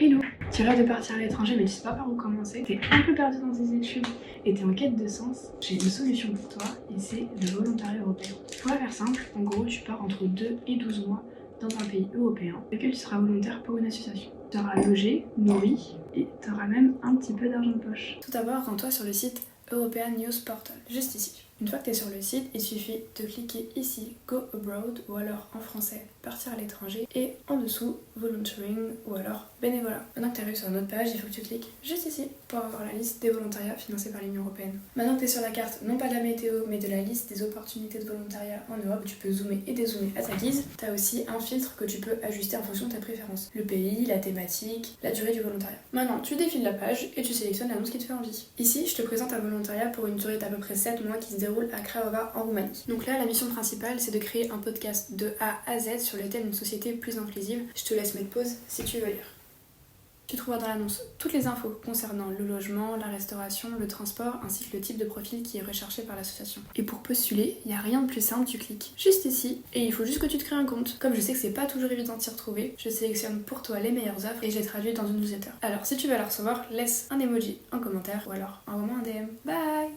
Hello! Tu rêves de partir à l'étranger mais tu sais pas par où commencer, t'es un peu perdu dans tes études et t'es en quête de sens, j'ai une solution pour toi et c'est le volontariat européen. Pour la faire simple, en gros tu pars entre 2 et 12 mois dans un pays européen dans lequel tu seras volontaire pour une association. Tu seras logé, nourri et tu auras même un petit peu d'argent de poche. Tout d'abord, rends-toi sur le site European News Portal, juste ici. Une fois que tu es sur le site, il suffit de cliquer ici Go Abroad ou alors en français Partir à l'étranger et en dessous Volunteering ou alors Bénévolat. Maintenant que tu arrives sur notre page, il faut que tu cliques juste ici pour avoir la liste des volontariats financés par l'Union Européenne. Maintenant que tu es sur la carte, non pas de la météo mais de la liste des opportunités de volontariat en Europe, tu peux zoomer et dézoomer à ta guise. Tu as aussi un filtre que tu peux ajuster en fonction de ta préférence. Le pays, la thématique, la durée du volontariat. Maintenant, tu défiles la page et tu sélectionnes l'annonce qui te fait envie. Ici, je te présente un volontariat pour une durée d'à peu près 7 mois qui se déroule à Craiova en Roumanie. Donc là, la mission principale, c'est de créer un podcast de A à Z sur le thème d'une société plus inclusive. Je te laisse mettre pause si tu veux lire. Tu trouveras dans l'annonce toutes les infos concernant le logement, la restauration, le transport, ainsi que le type de profil qui est recherché par l'association. Et pour postuler, il n'y a rien de plus simple, tu cliques juste ici, et il faut juste que tu te crées un compte. Comme je sais que c'est pas toujours évident de s'y retrouver, je sélectionne pour toi les meilleures offres et je les traduis dans une newsletter. Alors si tu veux la recevoir, laisse un emoji en commentaire ou alors envoie-moi un DM. Bye!